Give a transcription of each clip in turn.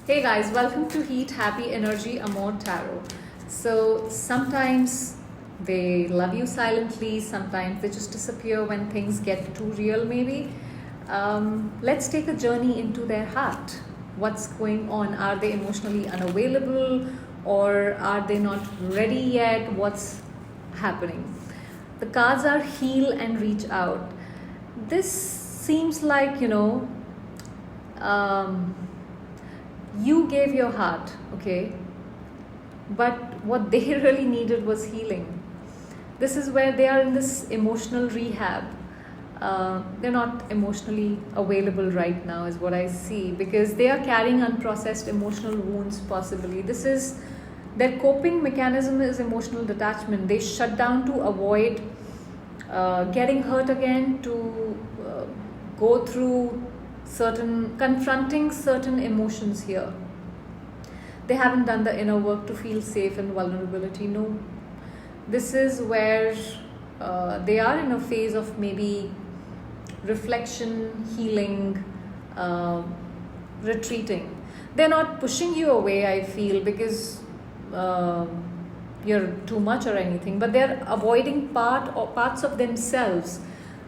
Hey guys, welcome to Heat Happy Energy Amor Tarot. So sometimes they love you silently, sometimes they just disappear when things get too real, maybe. Let's take a journey into their heart. What's going on? Are they emotionally unavailable or are they not ready yet? What's happening? The cards are heal and reach out. This seems like, you gave your heart, okay, but what they really needed was healing. This is where they are in this emotional rehab. They're not emotionally available right now is what I see, because they are carrying unprocessed emotional wounds possibly. This is their coping mechanism is emotional detachment. They shut down to avoid getting hurt again, to go through confronting certain emotions here. They haven't done the inner work to feel safe in vulnerability. No, this is where they are in a phase of maybe reflection, healing, retreating. They're not pushing you away, I feel, because you're too much or anything, but they're avoiding parts of themselves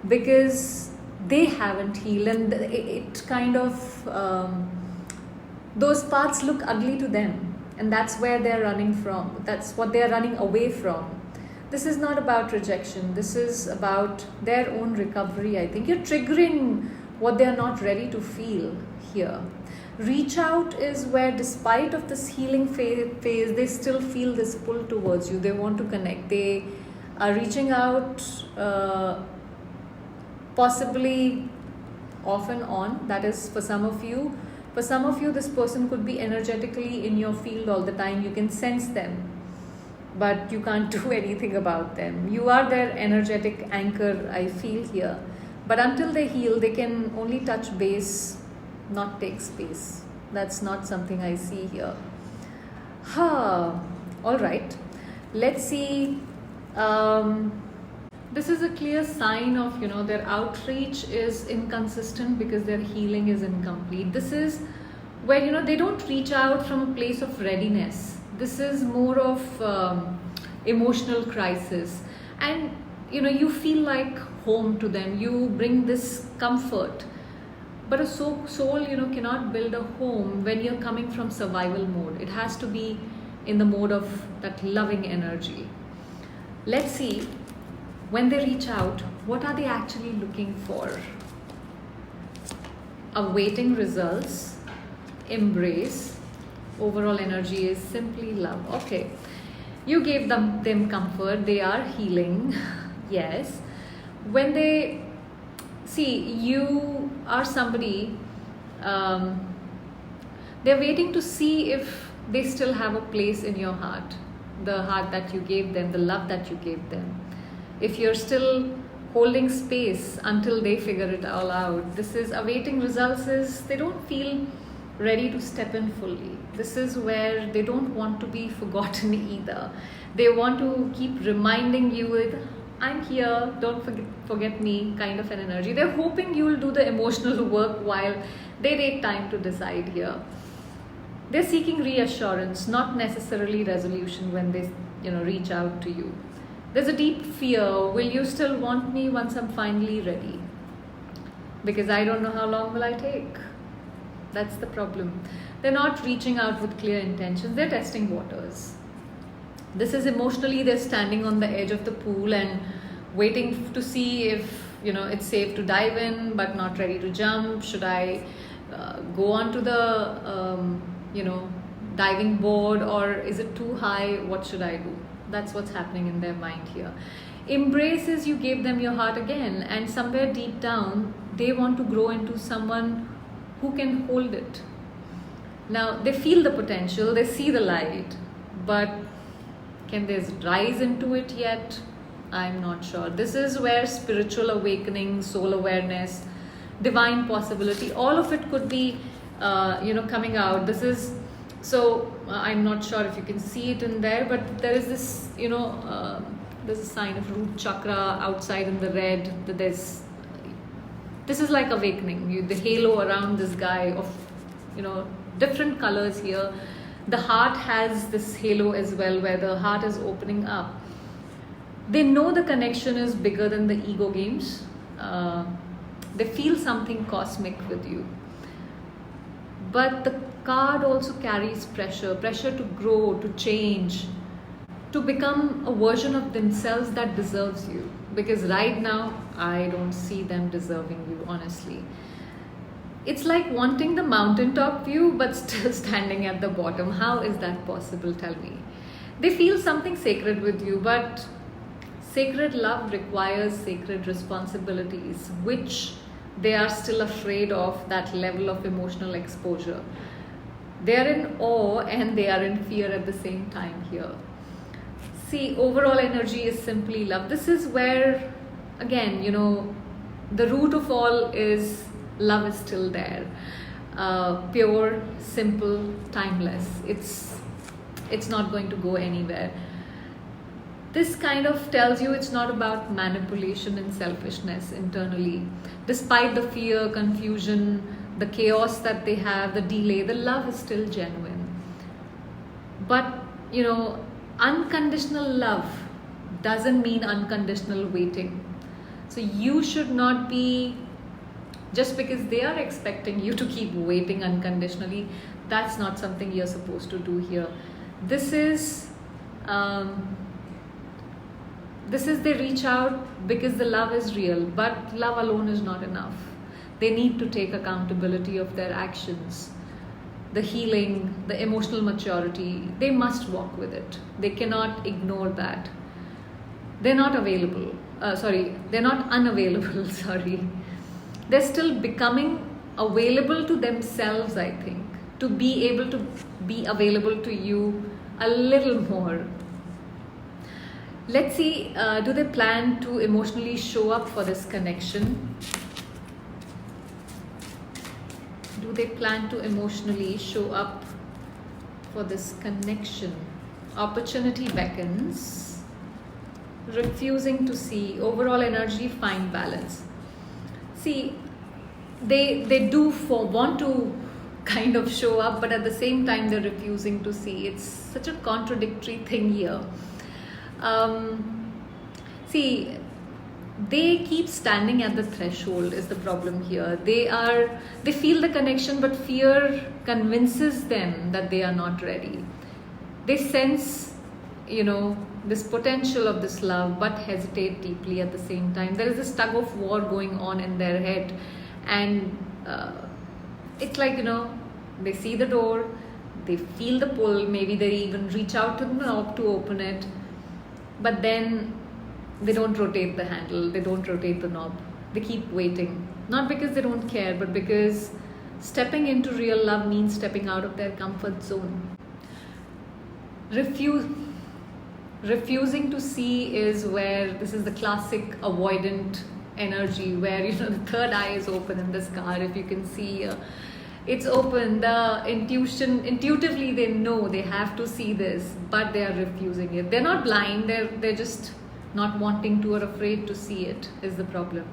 because they haven't healed, and it kind of those parts look ugly to them, and that's where they're running from. That's what they're running away from. This is not about rejection. This is about their own recovery. I think you're triggering what they're not ready to feel here. Reach out is where, despite of this healing phase, they still feel this pull towards you. They want to connect. They are reaching out, possibly off and on. That is for some of you. For some of you, this person could be energetically in your field all the time. You can sense them, but you can't do anything about them. You are their energetic anchor, I feel here. But until they heal, they can only touch base, not take space. That's not something I see here. All right. Let's see. This is a clear sign of, their outreach is inconsistent because their healing is incomplete. This is where, they don't reach out from a place of readiness. This is more of emotional crisis. And, you feel like home to them. You bring this comfort. But a soul, cannot build a home when you're coming from survival mode. It has to be in the mode of that loving energy. Let's see. When they reach out, what are they actually looking for? Awaiting results, embrace, overall energy is simply love. Okay, you gave them comfort, they are healing, yes. When they see you are somebody, they're waiting to see if they still have a place in your heart, the heart that you gave them, the love that you gave them. If you're still holding space until they figure it all out, this is awaiting results, is they don't feel ready to step in fully. This is where they don't want to be forgotten either. They want to keep reminding you with, I'm here, don't forget me, kind of an energy. They're hoping you'll do the emotional work while they take time to decide here. They're seeking reassurance, not necessarily resolution when they reach out to you. There's a deep fear, will you still want me once I'm finally ready? Because I don't know how long will I take. That's the problem. They're not reaching out with clear intentions, they're testing waters. This is emotionally, they're standing on the edge of the pool and waiting to see if it's safe to dive in but not ready to jump. Should I go onto the diving board, or is it too high? What should I do? That's what's happening in their mind here. Embrace is you gave them your heart again, and somewhere deep down they want to grow into someone who can hold it. Now they feel the potential, they see the light, but can they rise into it yet? I'm not sure. This is where spiritual awakening, soul awareness, divine possibility, all of it could be coming out. This is I'm not sure if you can see it in there, but there is this, there's a sign of root chakra outside in the red. This is like awakening. The halo around this guy of, different colors here. The heart has this halo as well, where the heart is opening up. They know the connection is bigger than the ego games. They feel something cosmic with you. But the card also carries pressure to grow, to change, to become a version of themselves that deserves you. Because right now, I don't see them deserving you, honestly. It's like wanting the mountaintop view but still standing at the bottom. How is that possible? Tell me. They feel something sacred with you, but sacred love requires sacred responsibilities, which they are still afraid of, that level of emotional exposure. They are in awe and they are in fear at the same time here. See, overall energy is simply love. This is where, again, the root of all is love is still there. Pure, simple, timeless. It's not going to go anywhere. This kind of tells you it's not about manipulation and selfishness internally. Despite the fear, confusion, the chaos that they have, the delay, the love is still genuine. But, unconditional love doesn't mean unconditional waiting. So you should not be, just because they are expecting you to keep waiting unconditionally, that's not something you're supposed to do here. This is they reach out because the love is real, but love alone is not enough. They need to take accountability of their actions, the healing, the emotional maturity. They must walk with it. They cannot ignore that. They're not available. They're not unavailable, sorry. They're still becoming available to themselves, I think, to be able to be available to you a little more. Let's see, do they plan to emotionally show up for this connection? Do they plan to emotionally show up for this connection? Opportunity beckons. Refusing to see. Overall energy, find balance. See, they do want to kind of show up, but at the same time they're refusing to see. It's such a contradictory thing here. See, they keep standing at the threshold is the problem here. They feel the connection, but fear convinces them that they are not ready. They sense, this potential of this love, but hesitate deeply at the same time. There is this tug of war going on in their head, and it's like, they see the door, they feel the pull, maybe they even reach out to the knob to open it, but then they don't rotate the handle, they don't rotate the knob. They keep waiting. Not because they don't care, but because stepping into real love means stepping out of their comfort zone. Refusing to see is where this is the classic avoidant energy, where the third eye is open in this card. If you can see, it's open. The intuitively they know they have to see this, but they are refusing it. They're not blind. They're just not wanting to or afraid to see it is the problem.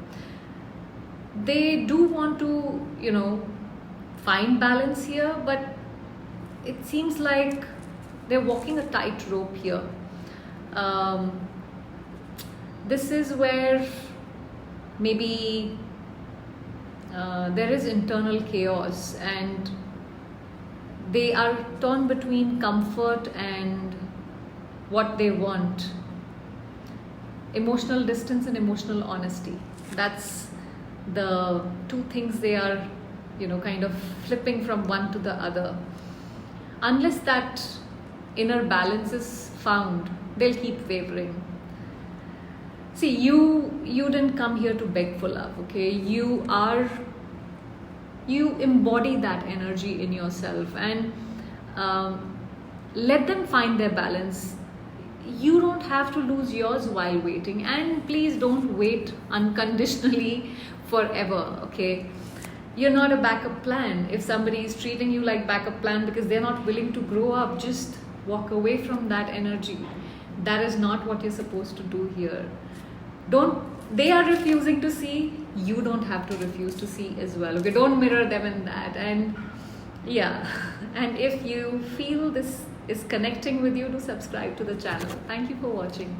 They do want to, find balance here, but it seems like they're walking a tightrope here. This is where maybe there is internal chaos, and they are torn between comfort and what they want. Emotional distance and emotional honesty. That's the two things they are, kind of flipping from one to the other. Unless that inner balance is found, they'll keep wavering. See, you didn't come here to beg for love, okay? You embody that energy in yourself, and let them find their balance. You don't have to lose yours while waiting, and please don't wait unconditionally forever, okay? You're not a backup plan. If somebody is treating you like backup plan because they're not willing to grow up, just walk away from that energy. That is not what you're supposed to do here. They are refusing to see, you don't have to refuse to see as well, okay? Don't mirror them in that. And Yeah. And if you feel this is connecting with you, to subscribe to the channel. Thank you for watching.